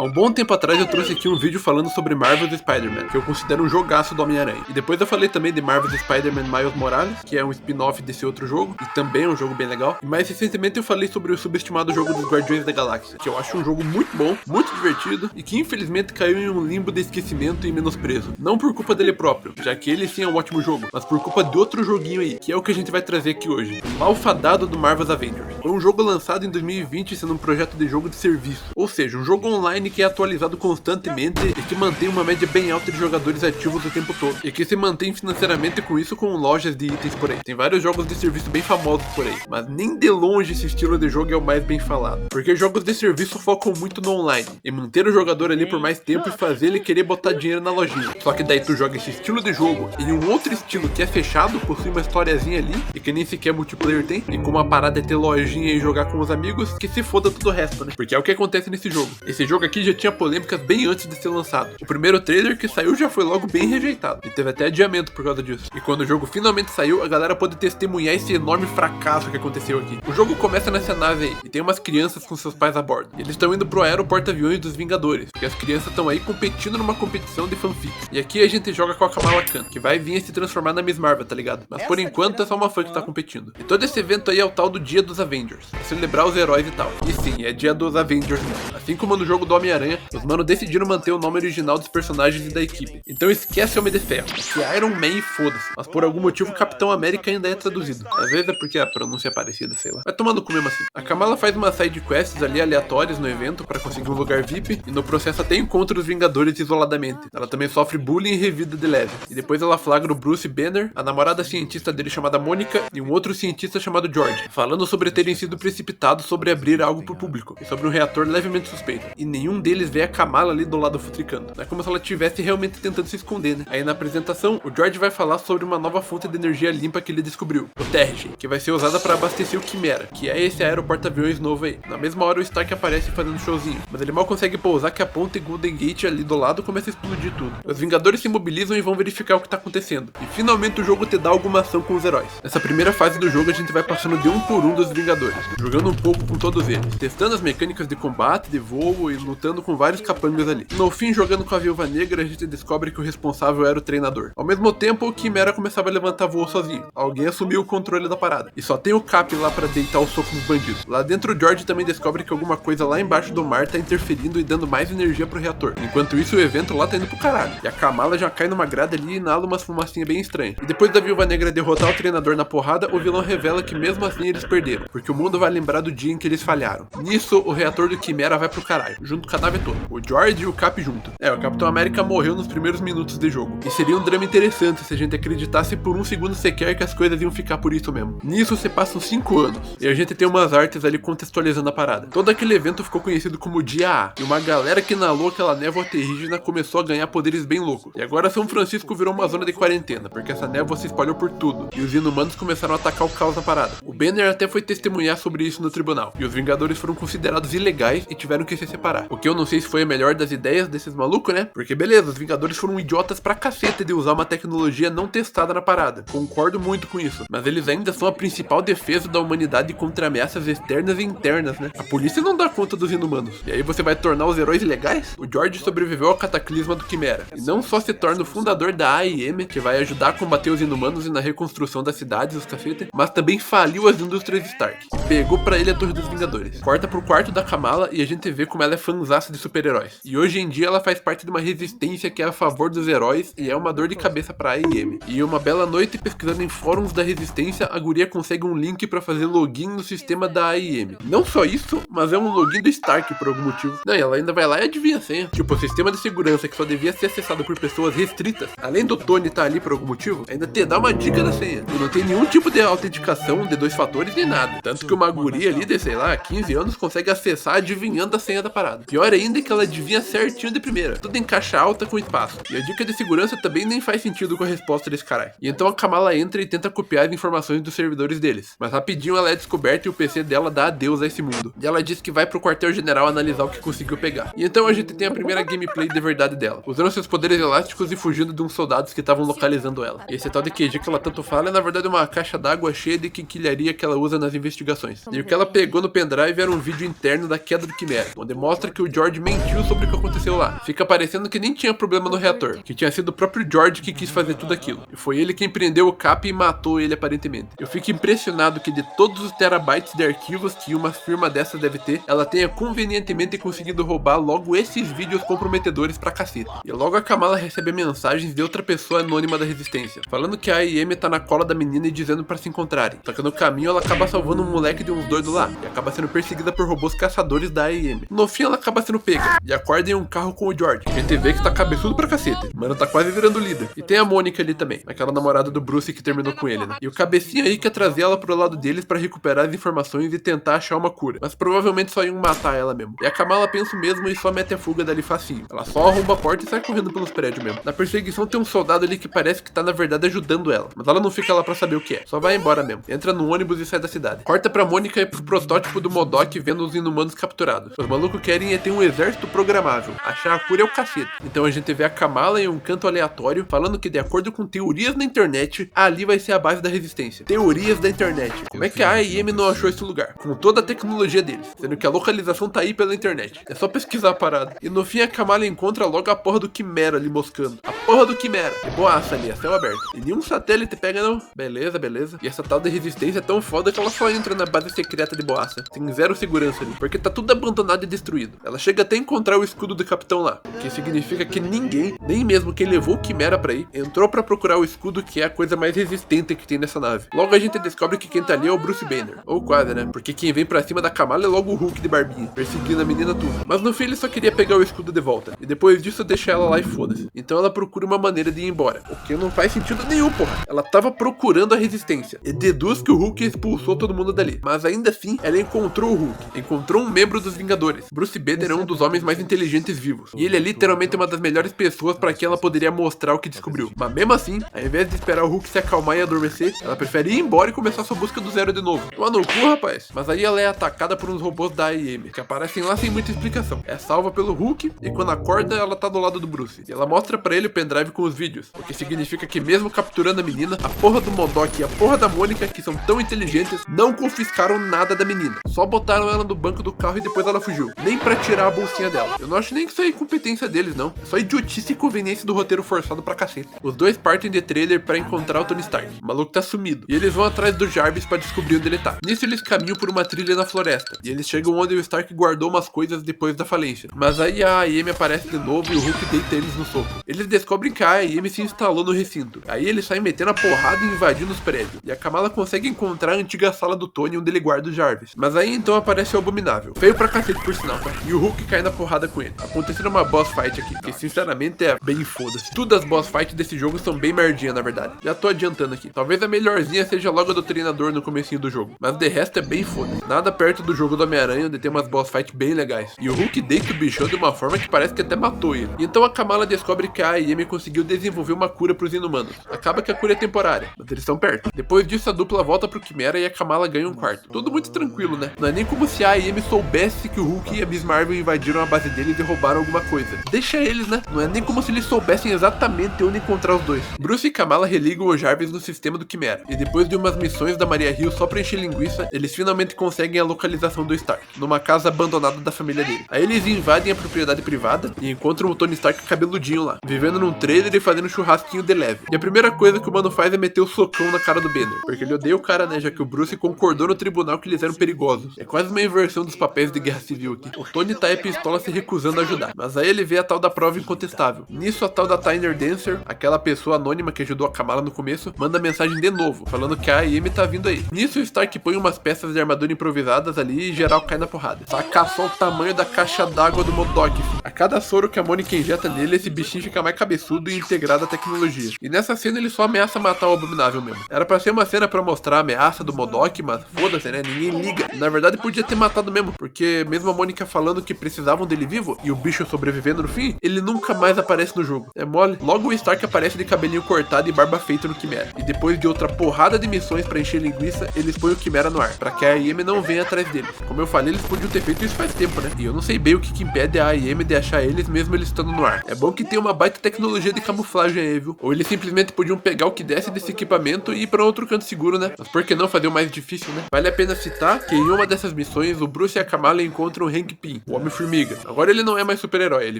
Há um bom tempo atrás eu trouxe aqui um vídeo falando sobre Marvel's Spider-Man, que eu considero um jogaço do Homem-Aranha. E depois eu falei também de Marvel's Spider-Man Miles Morales, que é um spin-off desse outro jogo, e também é um jogo bem legal. E mais recentemente eu falei sobre o subestimado jogo dos Guardiões da Galáxia, que eu acho um jogo muito bom, muito divertido, e que infelizmente caiu em um limbo de esquecimento e menosprezo. Não por culpa dele próprio, já que ele sim é um ótimo jogo, mas por culpa de outro joguinho aí, que é o que a gente vai trazer aqui hoje. O malfadado do Marvel's Avengers. Foi um jogo lançado em 2020 sendo um projeto de jogo de serviço, ou seja, um jogo online que é atualizado constantemente e que mantém uma média bem alta de jogadores ativos o tempo todo, e que se mantém financeiramente com isso, com lojas de itens por aí. Tem vários jogos de serviço bem famosos por aí, mas nem de longe esse estilo de jogo é o mais bem falado, porque jogos de serviço focam muito no online, e manter o jogador ali por mais tempo e fazer ele querer botar dinheiro na lojinha. Só que daí tu joga esse estilo de jogo em um outro estilo que é fechado, possui uma historiazinha ali, e que nem sequer multiplayer tem, e como a parada é ter lojinha e jogar com os amigos, que se foda todo o resto, né? Porque é o que acontece nesse jogo. Esse jogo aqui já tinha polêmicas bem antes de ser lançado. O primeiro trailer que saiu já foi logo bem rejeitado, e teve até adiamento por causa disso. E quando o jogo finalmente saiu, a galera pôde testemunhar esse enorme fracasso que aconteceu aqui. O jogo começa nessa nave aí, e tem umas crianças com seus pais a bordo. E eles estão indo pro aeroporto-aviões dos Vingadores, porque as crianças estão aí competindo numa competição de fanfic. E aqui a gente joga com a Kamala Khan, que vai vir a se transformar na Miss Marvel, tá ligado? Mas por enquanto é só uma fã que tá competindo. E todo esse evento aí é o tal do Dia dos Avengers, pra celebrar os heróis e tal. E sim, é Dia dos Avengers mesmo. Assim como no jogo do Homem-Aranha, os manos decidiram manter o nome original dos personagens e da equipe. Então esquece Homem de Ferro, que é Iron Man e foda-se. Mas por algum motivo Capitão América ainda é traduzido. Às vezes é porque a pronúncia é parecida, sei lá. Vai tomando com mesmo assim. A Kamala faz umas side quests ali aleatórias no evento pra conseguir um lugar VIP, e no processo até encontra os Vingadores isoladamente. Ela também sofre bullying e revida de leve. E depois ela flagra o Bruce Banner, a namorada cientista dele chamada Mônica, e um outro cientista chamado George, falando sobre terem sido precipitados sobre abrir algo pro público, e sobre um reator levemente suspeito. E nenhum deles vê a Kamala ali do lado futricando. Não é como se ela estivesse realmente tentando se esconder, né? Aí na apresentação, o George vai falar sobre uma nova fonte de energia limpa que ele descobriu, o Terrigen, que vai ser usada para abastecer o Quimera, que é esse aeroporto-aviões novo aí. Na mesma hora o Stark aparece fazendo showzinho, mas ele mal consegue pousar que a ponte Golden Gate ali do lado começa a explodir tudo. Os Vingadores se mobilizam e vão verificar o que tá acontecendo. E finalmente o jogo te dá alguma ação com os heróis. Nessa primeira fase do jogo a gente vai passando de um por um dos Vingadores, jogando um pouco com todos eles, testando as mecânicas de combate, de voo e lutando com vários capangas ali. No fim, jogando com a Viúva Negra, a gente descobre que o responsável era o treinador. Ao mesmo tempo, o Quimera começava a levantar voo sozinho. Alguém assumiu o controle da parada. E só tem o Cap lá pra deitar o soco nos bandidos. Lá dentro, o George também descobre que alguma coisa lá embaixo do mar tá interferindo e dando mais energia pro reator. Enquanto isso, o evento lá tá indo pro caralho. E a Kamala já cai numa grada ali e inala umas fumacinhas bem estranhas. E depois da Viúva Negra derrotar o treinador na porrada, o vilão revela que mesmo assim eles perderam, porque o mundo vai lembrar do dia em que eles falharam. Nisso, o reator do Quimera vai pro caralho, junto com a nave toda. O George e o Cap junto. O Capitão América morreu nos primeiros minutos de jogo. E seria um drama interessante se a gente acreditasse por um segundo sequer que as coisas iam ficar por isso mesmo. Nisso se passam 5 anos, e a gente tem umas artes ali contextualizando a parada. Todo aquele evento ficou conhecido como Dia A, e uma galera que inalou aquela névoa terrígena começou a ganhar poderes bem loucos. E agora São Francisco virou uma zona de quarentena, porque essa névoa se espalhou por tudo, e os inumanos começaram a atacar o caos na parada. O Banner até foi testemunhar sobre isso no tribunal, e os Vingadores foram considerados ilegais e tiveram que se separar. O que eu não sei se foi a melhor das ideias desses malucos, né? Porque beleza, os Vingadores foram idiotas pra cacete de usar uma tecnologia não testada na parada. Concordo muito com isso. Mas eles ainda são a principal defesa da humanidade contra ameaças externas e internas, né? A polícia não dá conta dos inumanos. E aí você vai tornar os heróis ilegais? O George sobreviveu ao cataclisma do Quimera. E não só se torna o fundador da AIM, que vai ajudar a combater os inumanos e na reconstrução das cidades, os cacete, mas também faliu as indústrias Stark. Pegou pra ele a Torre dos Vingadores. Corta pro quarto da Kamala e a gente vê como ela é fanzaça de super-heróis. E hoje em dia ela faz parte de uma resistência que é a favor dos heróis e é uma dor de cabeça pra AIM. E uma bela noite, pesquisando em fóruns da resistência, a guria consegue um link pra fazer login no sistema da AIM. Não só isso, mas é um login do Stark por algum motivo. Não, e ela ainda vai lá e adivinha a senha. Tipo, o sistema de segurança que só devia ser acessado por pessoas restritas, além do Tony tá ali por algum motivo, ainda te dá uma dica da senha. E não tem nenhum tipo de autenticação de 2 fatores nem nada. Tanto que uma guria ali de, sei lá, 15 anos consegue acessar adivinhando a senha da parada. Pior ainda é que ela adivinha certinho de primeira. Tudo em caixa alta com espaço. E a dica de segurança também nem faz sentido com a resposta desse caralho. E então a Kamala entra e tenta copiar as informações dos servidores deles. Mas rapidinho ela é descoberta e o PC dela dá adeus a esse mundo. E ela diz que vai pro quartel-general analisar o que conseguiu pegar. E então a gente tem a primeira gameplay de verdade dela, usando seus poderes elásticos e fugindo de uns soldados que estavam localizando ela. E esse tal de QG que ela tanto fala é na verdade uma caixa d'água cheia de quinquilharia que ela usa nas investigações. E o que ela pegou no pendrive era um vídeo interno da queda do Quimera, onde mostra que o George mentiu sobre o que aconteceu lá. Fica parecendo que nem tinha problema no reator, que tinha sido o próprio George que quis fazer tudo aquilo. E foi ele quem prendeu o Cap e matou ele aparentemente. Eu fico impressionado que de todos os terabytes de arquivos que uma firma dessa deve ter, ela tenha convenientemente conseguido roubar logo esses vídeos comprometedores pra cacete. E logo a Kamala recebe mensagens de outra pessoa anônima da Resistência, falando que a AIM tá na cola da menina e dizendo pra se encontrarem. Só que no caminho ela acaba salvando um moleque de uns doidos lá, e acaba sendo perseguida por robôs caçadores da AIM. No fim ela acaba sendo pega, e acorda em um carro com o George. A gente vê que tá cabeçudo pra cacete, mano, tá quase virando líder. E tem a Mônica ali também, aquela namorada do Bruce que terminou com ele, né? E o cabecinha aí quer trazer ela pro lado deles pra recuperar as informações e tentar achar uma cura. Mas provavelmente só iam matar ela mesmo. E a Kamala pensa o mesmo e só mete a fuga dali facinho. Ela só arromba a porta e sai correndo pelos prédios mesmo. Na perseguição tem um soldado ali que parece que tá na verdade ajudando ela, mas ela não fica lá pra saber o que é. Só vai embora mesmo. Entra no ônibus e sai da cidade. Corta pra Mônica e pro protótipo do MODOK vendo os inumanos capturados. Os malucos querem é ter um exército programável. Achar a cura é o cacete. Então a gente vê a Kamala em um canto aleatório falando que de acordo com teorias na internet, ali vai ser a base da resistência. Teorias da internet. Como é que a AIM não achou esse lugar? Com toda a tecnologia deles. Sendo que a localização tá aí pela internet. É só pesquisar a parada. E no fim a Kamala encontra logo a porra do Quimera ali moscando. A porra do Quimera. E boaça ali, a céu aberto. E nenhum satélite pega não. Beleza, beleza. E essa tal de resistência é tão foda que ela só entra na base secreta de boaça. Tem zero segurança ali. Porque tá tudo abandonado e destruído. Ela chega até a encontrar o escudo do capitão lá. O que significa que ninguém, nem mesmo quem levou o Quimera pra ir, entrou pra procurar o escudo, que é a coisa mais resistente que tem nessa nave. Logo a gente descobre que quem tá ali é o Bruce Banner. Ou quase, né? Porque quem vem pra cima da Kamala é logo o Hulk de barbinha, perseguindo a menina tudo. Mas no fim ele só queria pegar o escudo de volta. E depois disso deixa ela lá e foda-se. Então ela procura uma maneira de ir embora. O que não faz sentido nenhum, porra. Ela tava procurando a resistência. E deduz que o Hulk expulsou todo mundo dali. Mas ainda assim, ela encontrou o Hulk. Encontrou um membro dos Vingadores. Bruce Banner é um dos homens mais inteligentes vivos. E ele é literalmente uma das melhores pessoas para quem ela poderia mostrar o que descobriu. Mas mesmo assim, ao invés de esperar o Hulk se acalmar e adormecer, ela prefere ir embora e começar sua busca do zero de novo. Toma no cu, rapaz. Mas aí ela é atacada por uns robôs da AIM, que aparecem lá sem muita explicação. É salva pelo Hulk, e quando acorda, ela tá do lado do Bruce. E ela mostra pra ele o pendrive com os vídeos, o que significa que mesmo capturando a menina, a porra do MODOK e a porra da Mônica, que são tão inteligentes, não confiscaram nada da menina. Só botaram ela no banco do carro e depois ela fugiu. Nem pra tirar a bolsinha dela. Eu não acho nem que isso é incompetência deles, não. É só idiotice e conveniência do roteiro forçado pra cacete. Os dois partem de trailer pra encontrar o Tony Stark. O maluco tá sumido. E eles vão atrás do Jarvis pra descobrir onde ele tá. Nisso eles caminham por uma trilha na floresta. E eles chegam onde o Stark guardou umas coisas depois da falência. Mas aí a AIM aparece de novo e o Hulk deita eles no soco. Eles descobrem que a AIM se instalou no recinto. Aí eles saem metendo a porrada e invadindo os prédios. E a Kamala consegue encontrar a antiga sala do Tony onde ele guarda o Jarvis. Mas aí então aparece o Abominável. Feio pra cacete por sinal, tá? E o Hulk cai na porrada com ele. Acontecendo uma boss fight aqui, que sinceramente é bem foda-se. Tudo as boss fights desse jogo são bem merdinha, na verdade. Já tô adiantando aqui. Talvez a melhorzinha seja logo a do treinador no comecinho do jogo. Mas de resto é bem foda-se. Nada perto do jogo do Homem-Aranha, onde tem umas boss fights bem legais. E o Hulk deita o bichão de uma forma que parece que até matou ele. E então a Kamala descobre que a AIM conseguiu desenvolver uma cura pros inumanos. Acaba que a cura é temporária, mas eles estão perto. Depois disso a dupla volta pro Quimera e a Kamala ganha um quarto. Tudo muito tranquilo, né? Não é nem como se a AIM soubesse que o Hulk e a Miss Marvel invadiram a base deles e roubaram alguma coisa. Deixa eles, né? Não é nem como se eles soubessem exatamente onde encontrar os dois. Bruce e Kamala religam o Jarvis no sistema do Quimera. E depois de umas missões da Maria Hill só pra encher linguiça, eles finalmente conseguem a localização do Stark, numa casa abandonada da família dele. Aí eles invadem a propriedade privada e encontram o Tony Stark cabeludinho lá, vivendo num trailer e fazendo churrasquinho de leve. E a primeira coisa que o mano faz é meter o socão na cara do Banner, porque ele odeia o cara, né, já que o Bruce concordou no tribunal que eles eram perigosos. É quase uma inversão dos papéis de guerra civil aqui. O Tony tá aí pistola se recusando a ajudar, mas aí ele vê a tal da prova incontestável. Nisso a tal da Tyner Dancer, aquela pessoa anônima que ajudou a Kamala no começo, manda mensagem de novo, falando que a AIM tá vindo aí. Nisso o Stark põe umas peças de armadura improvisadas ali e geral cai na porrada. Saca só o tamanho da caixa d'água do MODOK, filho. A cada soro que a Mônica injeta nele, esse bichinho fica mais cabeçudo e integrado à tecnologia. E nessa cena ele só ameaça matar o Abominável mesmo. Era pra ser uma cena pra mostrar a ameaça do MODOK, mas foda-se, né? Ninguém liga. Na verdade podia ter matado mesmo, porque mesmo a Mônica falando que precisavam dele vivo e o bicho sobrevivendo no fim, ele nunca mais aparece no jogo. É mole. Logo o Stark aparece de cabelinho cortado e barba feita no Quimera. E depois de outra porrada de missões pra encher linguiça, eles põem o Quimera no ar, pra que a AIM não venha atrás deles. Como eu falei, eles podiam ter feito isso faz tempo, né? E eu não sei bem o que impede a AIM de achar achar eles mesmo eles estando no ar. É bom que tem uma baita tecnologia de camuflagem aí, viu? Ou eles simplesmente podiam pegar o que desce desse equipamento e ir pra outro canto seguro, né? Mas por que não fazer o mais difícil, né? Vale a pena citar que em uma dessas missões, o Bruce e a Kamala encontram o Hank Pym, o Homem-Formiga. Agora ele não é mais super-herói, ele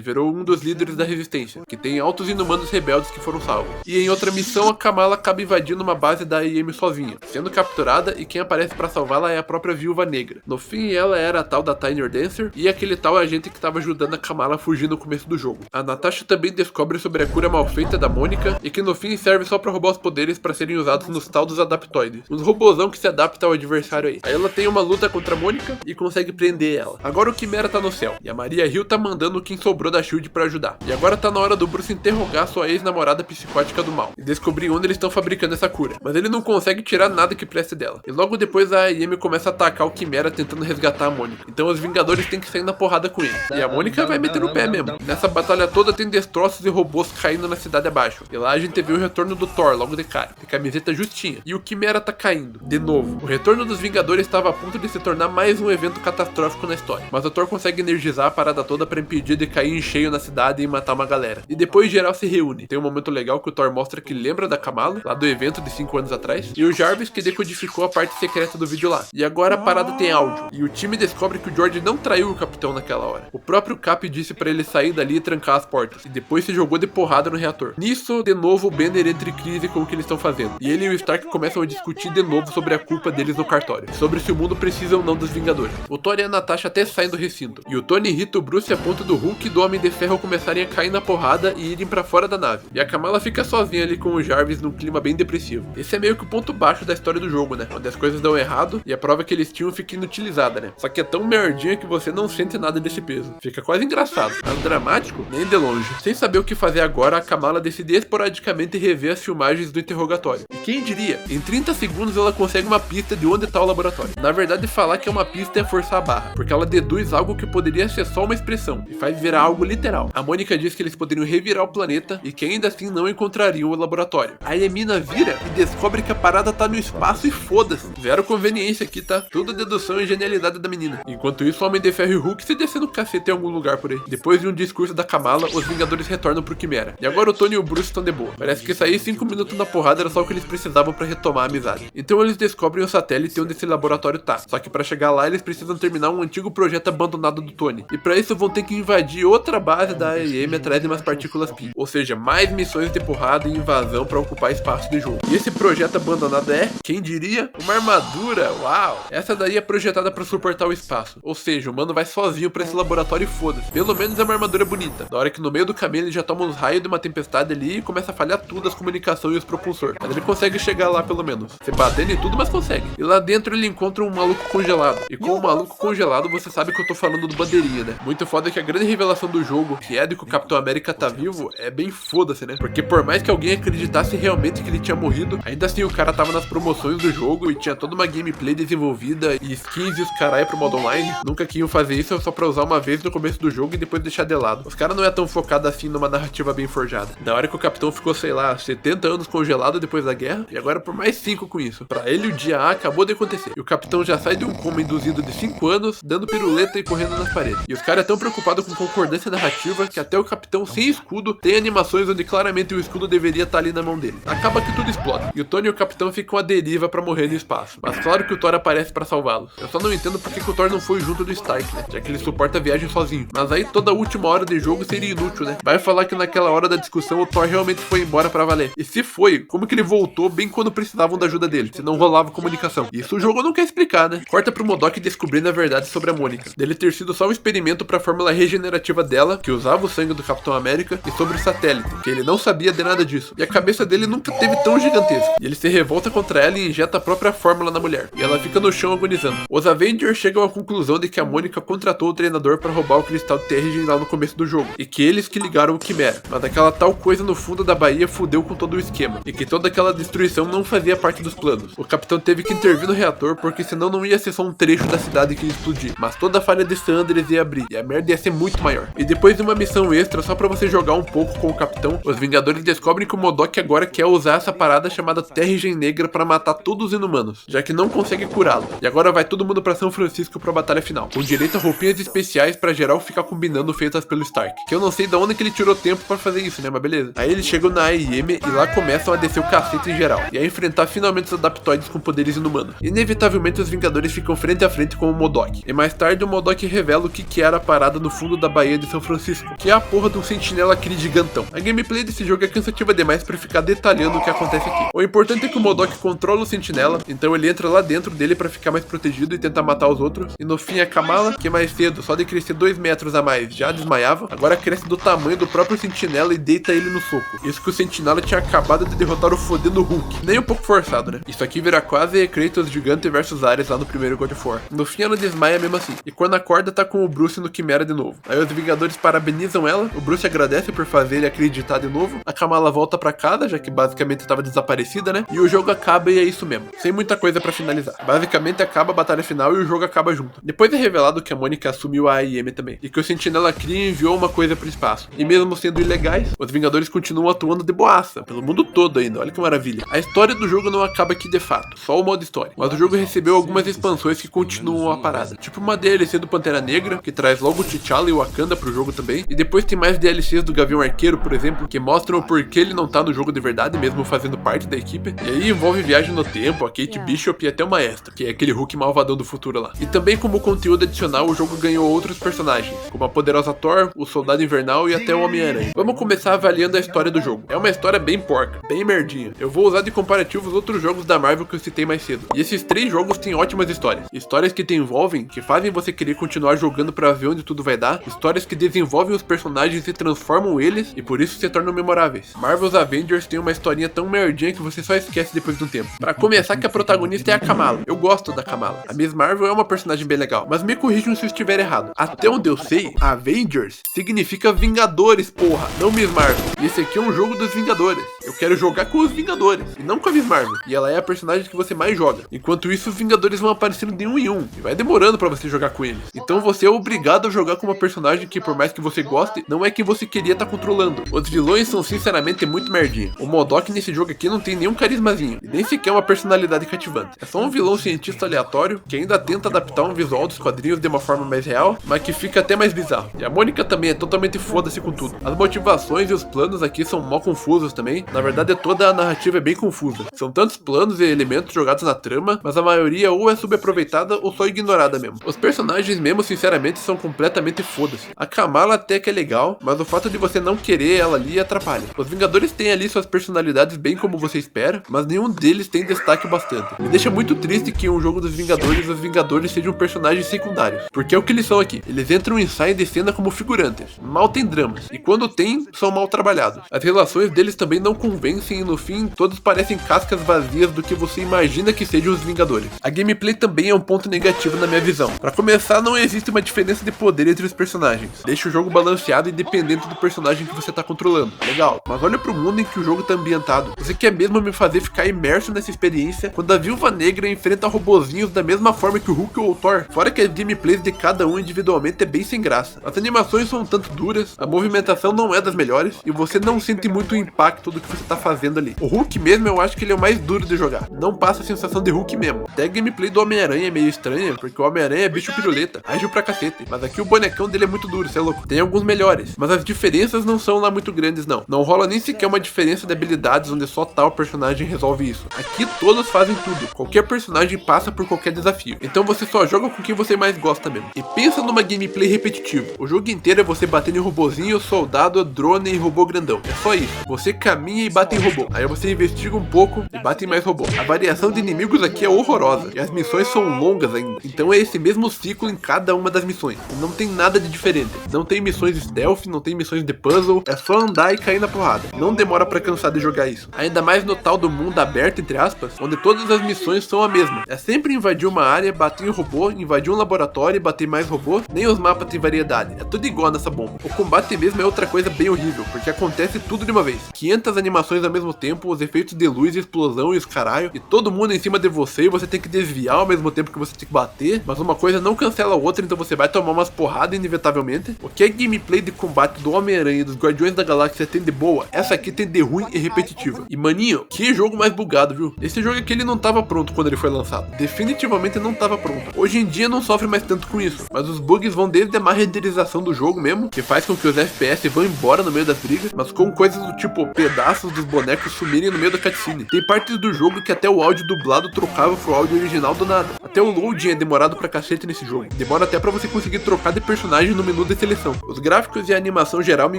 virou um dos líderes da resistência, que tem altos inumanos rebeldes que foram salvos. E em outra missão, a Kamala acaba invadindo uma base da IM sozinha, sendo capturada, e quem aparece pra salvá-la é a própria Viúva Negra. No fim, ela era a tal da Tiny Dancer e aquele tal agente que estava ajudando a Kamala a fugir no começo do jogo. A Natasha também descobre sobre a cura mal feita da Mônica e que no fim serve só pra roubar os poderes para serem usados nos tal dos adaptoides, uns robôzão que se adapta ao adversário aí. Aí ela tem uma luta contra a Mônica e consegue prender ela. Agora o Quimera tá no céu e a Maria Hill tá mandando quem sobrou da SHIELD pra ajudar. E agora tá na hora do Bruce interrogar sua ex-namorada psicótica do mal e descobrir onde eles estão fabricando essa cura. Mas ele não consegue tirar nada que preste dela. E logo depois a IM começa a atacar o Quimera tentando resgatar a Mônica. Então os Vingadores têm que sair na porrada com ele. E a Mônica vai meter no pé mesmo. Nessa batalha toda tem destroços e robôs caindo na cidade abaixo. E lá a gente vê o retorno do Thor logo de cara, de camiseta justinha. E o Quimera tá caindo, de novo. O retorno dos Vingadores estava a ponto de se tornar mais um evento catastrófico na história. Mas o Thor consegue energizar a parada toda pra impedir de cair em cheio na cidade e matar uma galera. E depois geral se reúne. Tem um momento legal que o Thor mostra que lembra da Kamala, lá do evento de 5 anos atrás, e o Jarvis que decodificou a parte secreta do vídeo lá. E agora a parada tem áudio. E o time descobre que o George não traiu o Capitão naquela hora. O próprio Cap disse pra ele sair dali e trancar as portas. E depois se jogou de porrada no reator. Nisso, de novo, o Banner entra em crise com o que eles estão fazendo. E ele e o Stark começam a discutir de novo sobre a culpa deles no cartório. Sobre se o mundo precisa ou não dos Vingadores. O Thor e a Natasha até saem do recinto. E o Tony irrita o Bruce a ponto do Hulk e do Homem de Ferro começarem a cair na porrada e irem pra fora da nave. E a Kamala fica sozinha ali com o Jarvis num clima bem depressivo. Esse é meio que o ponto baixo da história do jogo, né? Onde as coisas dão errado e a prova que eles tinham fica inutilizada, né? Só que é tão merdinha que você não sente nada desse peso. Fica quase engraçado. Mas dramático, nem de longe. Sem saber o que fazer agora, a Kamala decide esporadicamente rever as filmagens do interrogatório. E quem diria? Em 30 segundos ela consegue uma pista de onde tá o laboratório. Na verdade, falar que é uma pista é forçar a barra, porque ela deduz algo que poderia ser só uma expressão e faz virar algo literal. A Mônica diz que eles poderiam revirar o planeta e que ainda assim não encontrariam o laboratório. A Emina vira e descobre que a parada tá no espaço e foda-se. Zero conveniência aqui, tá? Tudo dedução e genialidade da menina. Enquanto isso, o Homem de Ferro e Hulk se descendo o cacete em algum lugar por aí. Depois de um discurso da Kamala, os Vingadores retornam pro Quimera. E agora o Tony e o Bruce estão de boa. Parece que sair 5 minutos na porrada era só o que eles precisavam pra retomar a amizade. Então eles descobrem o satélite onde esse laboratório tá. Só que pra chegar lá eles precisam terminar um antigo projeto abandonado do Tony. E pra isso vão ter que invadir outra base da AIM atrás de umas partículas Pi. Ou seja, mais missões de porrada e invasão pra ocupar espaço de jogo. E esse projeto abandonado é, quem diria, uma armadura. Uau! Essa daí é projetada pra suportar o espaço. Ou seja, o mano vai sozinho pra esse laboratório e foda-se. Pelo menos é uma armadura bonita. Da hora que no meio do caminho ele já toma uns raios de uma tempestade ali e começa a falhar tudo, as comunicações e os propulsores. Mas ele consegue chegar lá pelo menos. Se batendo em tudo, mas consegue. E lá dentro ele encontra um maluco congelado. E com o maluco congelado, você sabe que eu tô falando do Bandeirinha, né? Muito foda que a grande revelação do jogo, que é de que o Capitão América tá vivo, é bem foda-se, né? Porque por mais que alguém acreditasse realmente que ele tinha morrido, ainda assim o cara tava nas promoções do jogo e tinha toda uma gameplay desenvolvida e skins e os caralho pro modo online. Nunca que iam fazer isso só pra usar uma vez no começo do jogo e depois deixar de lado. Os caras não é tão focado assim numa narrativa bem forjada. Da hora que o Capitão ficou, sei lá, 70 anos congelado depois da guerra, e agora por mais 5 com isso. Pra ele o dia A acabou de acontecer. E o Capitão já sai de um coma induzido de 5 anos, dando piruleta e correndo nas paredes. E os caras é tão preocupados com concordância narrativa que até o Capitão sem escudo tem animações onde claramente o escudo deveria estar ali na mão dele. Acaba que tudo explode. E o Tony e o Capitão ficam à deriva pra morrer no espaço. Mas claro que o Thor aparece pra salvá-los. Eu só não entendo porque que o Thor não foi junto do Stark, né? Já que ele suporta a viagem sozinho. Mas aí toda a última hora de jogo seria inútil, né? Vai falar que naquela hora da discussão o Thor realmente foi embora pra valer. E se foi, como que ele voltou bem quando precisavam da ajuda dele? Se não rolava comunicação. Isso o jogo não quer explicar, né? Corta pro Modok descobrindo a verdade sobre a Mônica. Dele ter sido só um experimento pra fórmula regenerativa dela, que usava o sangue do Capitão América, e sobre o satélite, que ele não sabia de nada disso. E a cabeça dele nunca teve tão gigantesca. E ele se revolta contra ela e injeta a própria fórmula na mulher. E ela fica no chão agonizando. Os Avengers chegam à conclusão de que a Mônica contratou o treinador pra roubar o cristal Terrigen lá no começo do jogo. E que eles que ligaram o Quimera. Mas aquela tal coisa no fundo da Bahia fudeu com todo o esquema. E que toda aquela destruição não fazia parte dos planos. O Capitão teve que intervir no reator porque senão não ia ser só um trecho da cidade que ia explodir. Mas toda a falha de San Andreas ia abrir. E a merda ia ser muito maior. E depois de uma missão extra só pra você jogar um pouco com o Capitão, os Vingadores descobrem que o Modok agora quer usar essa parada chamada Terrigen Negra pra matar todos os inumanos, já que não consegue curá-lo. E agora vai todo mundo pra São Francisco pra batalha final, com direito a roupinhas especiais pra geral ficar combinando treinando feitas pelo Stark. Que eu não sei de onde que ele tirou tempo pra fazer isso, né, mas beleza. Aí eles chegam na AIM e lá começam a descer o cacete em geral, e a enfrentar finalmente os Adaptoides com poderes inumanos. Inevitavelmente os Vingadores ficam frente a frente com o MODOK, e mais tarde o MODOK revela o que era a parada no fundo da Baía de São Francisco, que é a porra de um sentinela Kree gigantão. A gameplay desse jogo é cansativa demais pra ficar detalhando o que acontece aqui. O importante é que o MODOK controla o sentinela, então ele entra lá dentro dele pra ficar mais protegido e tentar matar os outros, e no fim a Kamala, que mais cedo, só de crescer 2 metros a mais, já desmaiava, agora cresce do tamanho do próprio sentinela e deita ele no soco. Isso que o sentinela tinha acabado de derrotar o fodendo Hulk. Nem um pouco forçado, né? Isso aqui vira quase Kratos gigante versus Ares lá no primeiro God of War. No fim ela desmaia mesmo assim, e quando acorda tá com o Bruce no Quimera de novo. Aí os Vingadores parabenizam ela, o Bruce agradece por fazer ele acreditar de novo, a Kamala volta pra casa, já que basicamente estava desaparecida, né? E o jogo acaba e é isso mesmo, sem muita coisa pra finalizar. Basicamente acaba a batalha final e o jogo acaba junto. Depois é revelado que a Mônica assumiu a AIM também, e que o Sentinela Kree enviou uma coisa pro espaço. E mesmo sendo ilegais, os Vingadores continuam atuando de boaça, pelo mundo todo ainda, olha que maravilha. A história do jogo não acaba aqui de fato, só o modo história. Mas o jogo recebeu algumas expansões que continuam a parada. Tipo uma DLC do Pantera Negra, que traz logo o T'Challa e o Wakanda pro jogo também. E depois tem mais DLCs do Gavião Arqueiro, por exemplo, que mostram o porquê ele não tá no jogo de verdade, mesmo fazendo parte da equipe. E aí envolve viagem no tempo, a Kate Bishop e até uma extra, que é aquele Hulk malvadão do futuro lá. E também como conteúdo adicional, o jogo ganhou outros personagens, como a poderosa Thor, o Soldado Invernal e até o Homem-Aranha. Vamos começar avaliando a história do jogo. É uma história bem porca, bem merdinha. Eu vou usar de comparativo os outros jogos da Marvel que eu citei mais cedo. E esses 3 jogos têm ótimas histórias. Histórias que te envolvem, que fazem você querer continuar jogando pra ver onde tudo vai dar. Histórias que desenvolvem os personagens e transformam eles, e por isso se tornam memoráveis. Marvel's Avengers tem uma historinha tão merdinha que você só esquece depois de um tempo. Pra começar que a protagonista é a Kamala. Eu gosto da Kamala. A Miss Marvel é uma personagem bem legal, mas me corrijam se eu estiver errado. Até onde eu sei, Avengers significa Vingadores, porra, não Miss Marvel. E esse aqui é um jogo dos Vingadores. Eu quero jogar com os Vingadores, e não com a Miss Marvel. E ela é a personagem que você mais joga. Enquanto isso, os Vingadores vão aparecendo de um em um, e vai demorando pra você jogar com eles. Então você é obrigado a jogar com uma personagem que, por mais que você goste, não é quem você queria estar controlando. Os vilões são sinceramente muito merdinha. O MODOK nesse jogo aqui não tem nenhum carismazinho, e nem sequer uma personalidade cativante. É só um vilão cientista aleatório, que ainda tenta adaptar um visual dos quadrinhos de uma forma mais real, mas que fica até mais bizarro. E a Mônica também é totalmente foda-se com tudo. As motivações e os planos aqui são mó confusos também. Na verdade, toda a narrativa é bem confusa. São tantos planos e elementos jogados na trama, mas a maioria ou é subaproveitada ou só ignorada mesmo. Os personagens mesmo, sinceramente, são completamente foda-se. A Kamala até que é legal, mas o fato de você não querer ela ali atrapalha. Os Vingadores têm ali suas personalidades bem como você espera, mas nenhum deles tem destaque bastante. Me deixa muito triste que em um jogo dos Vingadores, os Vingadores sejam personagens secundários, porque é o que eles são aqui. Eles entram e saem de cena como figurantes. Mal tem dramas, e quando tem, são mal trabalhados. As relações deles também não convencem e no fim, todos parecem cascas vazias do que você imagina que sejam os Vingadores. A gameplay também é um ponto negativo na minha visão. Pra começar, não existe uma diferença de poder entre os personagens. Deixa o jogo balanceado e dependente do personagem que você tá controlando. Legal, mas olha pro mundo em que o jogo tá ambientado. Você quer mesmo me fazer ficar imerso nessa experiência quando a Viúva Negra enfrenta robozinhos da mesma forma que o Hulk ou o Thor? Fora que as gameplays de cada um individualmente é bem sem graça. As animações são um tanto duras, a movimentação não é das melhores e você não sente muito o impacto do que você tá fazendo ali. O Hulk mesmo, eu acho que ele é o mais duro de jogar. Não passa a sensação de Hulk mesmo. Até a gameplay do Homem-Aranha é meio estranha, porque o Homem-Aranha é bicho piruleta, ágil pra cacete. Mas aqui o bonecão dele é muito duro, cê é louco. Tem alguns melhores, mas as diferenças não são lá muito grandes não. Não rola nem sequer uma diferença de habilidades onde só tal personagem resolve isso. Aqui todos fazem tudo. Qualquer personagem passa por qualquer desafio. Então você só joga com quem você mais gosta mesmo. E pensa numa gameplay repetitiva. O jogo inteiro é você batendo em robozinho, soldado, drone e robô grandão. É só isso. Você caminha e bate em robô. Aí você investiga um pouco e bate em mais robô. A variação de inimigos aqui é horrorosa. E as missões são longas ainda. Então é esse mesmo ciclo em cada uma das missões. Não tem nada de diferente. Não tem missões stealth, não tem missões de puzzle. É só andar e cair na porrada. Não demora pra cansar de jogar isso. Ainda mais no tal do mundo aberto, entre aspas, onde todas as missões são a mesma. É sempre invadir uma área, bater em robô, invadir um laboratório e bater mais robô. Nem os mapas têm variedade. É tudo igual nessa bomba. O combate mesmo é outra coisa bem horrível, porque acontece tudo de uma vez. 500 animações ao mesmo tempo, os efeitos de luz, explosão e os caralho, e todo mundo em cima de você e você tem que desviar ao mesmo tempo que você tem que bater, mas uma coisa não cancela a outra, então você vai tomar umas porradas inevitavelmente. O que é gameplay de combate do Homem-Aranha e dos Guardiões da Galáxia tem de boa, essa aqui tem de ruim e repetitiva. E maninho, que jogo mais bugado, viu? Esse jogo aqui ele não tava pronto quando ele foi lançado, definitivamente não tava pronto. Hoje em dia não sofre mais tanto com isso, mas os bugs vão desde a má renderização do jogo mesmo, que faz com que os FPS vão embora no meio das brigas, mas com coisas do tipo pedaços dos bonecos sumirem no meio da cutscene. Tem partes do jogo que até o áudio dublado trocava pro áudio original do nada. Até o loading é demorado pra cacete nesse jogo. Demora até pra você conseguir trocar de personagem no menu de seleção. Os gráficos e a animação geral me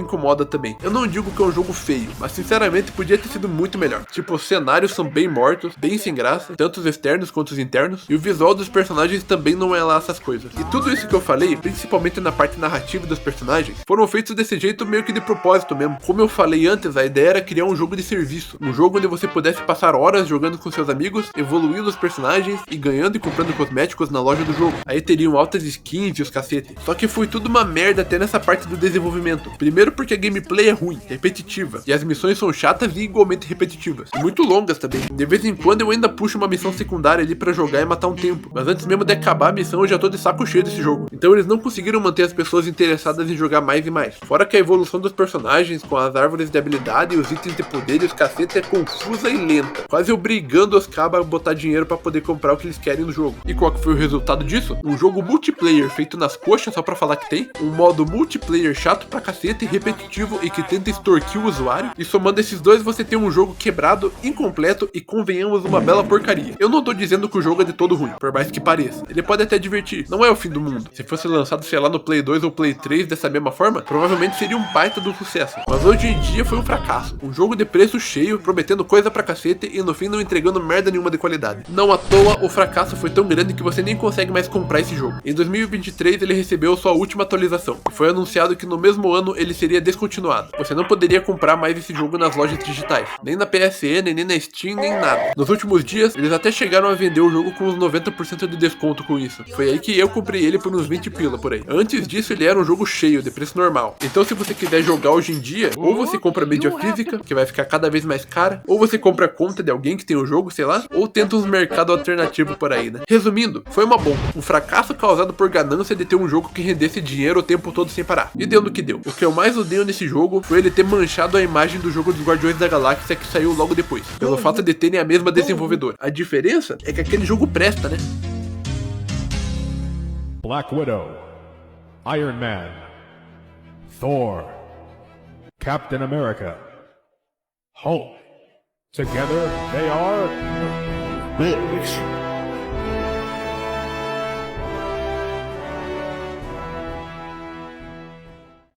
incomoda também. Eu não digo que é um jogo feio, mas sinceramente podia ter sido muito melhor. Tipo, os cenários são bem mortos, bem sem graça, tanto os externos quanto os internos, e o visual dos personagens também não é lá essas coisas. E tudo isso que eu falei, principalmente na parte narrativa dos personagens, foram feitos desse jeito meio que de propósito mesmo. Como eu falei antes, a ideia era criar um jogo de serviço, um jogo onde você pudesse passar horas jogando com seus amigos, evoluindo os personagens e ganhando e comprando cosméticos na loja do jogo. Aí teriam altas skins e os cacete. Só que foi tudo uma merda até nessa parte do desenvolvimento. Primeiro porque a gameplay é ruim, repetitiva, e as missões são chatas e igualmente repetitivas, e muito longas também. De vez em quando eu ainda puxo uma missão secundária ali pra jogar e matar um tempo, mas antes mesmo de acabar a missão eu já tô de saco cheio desse jogo. Então eles não conseguiram manter as pessoas interessadas em jogar mais e mais. Fora que a evolução dos personagens com as árvores de habilidade e os itens de poder e os cacetes é confusa e lenta, quase obrigando os cabas a botar dinheiro pra poder comprar o que eles querem no jogo. E qual que foi o resultado disso? Um jogo multiplayer feito nas coxas só pra falar que tem, um modo multiplayer chato pra cacete, repetitivo e que tenta extorquir o usuário, e somando esses dois você tem um jogo quebrado, incompleto e, convenhamos, uma bela porcaria. Eu não tô dizendo que o jogo é de todo ruim, por mais que pareça. Ele pode até divertir, não é o fim do mundo. Se fosse lançado, sei lá, no Play 2 ou Play 3 dessa mesma forma, provavelmente seria um baita do sucesso. Mas hoje em dia foi um fracasso. Um jogo de preço cheio, prometendo coisa pra cacete e no fim não entregando merda nenhuma de qualidade. Não à toa, o fracasso foi tão grande que você nem consegue mais comprar esse jogo. Em 2023 ele recebeu sua última atualização, e foi anunciado que no mesmo ano ele seria descontinuado. Você não poderia comprar mais esse jogo nas lojas digitais, nem na PSN, nem na Steam, nem nada. Nos últimos dias, eles até chegaram a vender o jogo com uns 90% de desconto com isso. Foi aí que eu comprei ele por uns 20 pila por aí. Antes disso, ele era um jogo cheio, de preço normal. Então se você quiser jogar hoje em dia, ou você compra mídia física, que vai ficar cada vez mais cara, ou você compra a conta de alguém que tem o jogo, sei lá, ou tenta uns mercados alternativos por aí, né? Resumindo, foi uma bomba. Um fracasso causado por ganância de ter um jogo que rendesse dinheiro o tempo todo sem parar. E deu no que deu. O que eu mais odeio nesse jogo foi ele ter manchado a imagem do jogo dos Guardiões da Galáxia que saiu logo depois, pelo fato de terem a mesma desenvolvedora. A diferença é que aquele jogo presta, né? Black Widow, Iron Man, Thor, Captain America, Hulk. Together they are...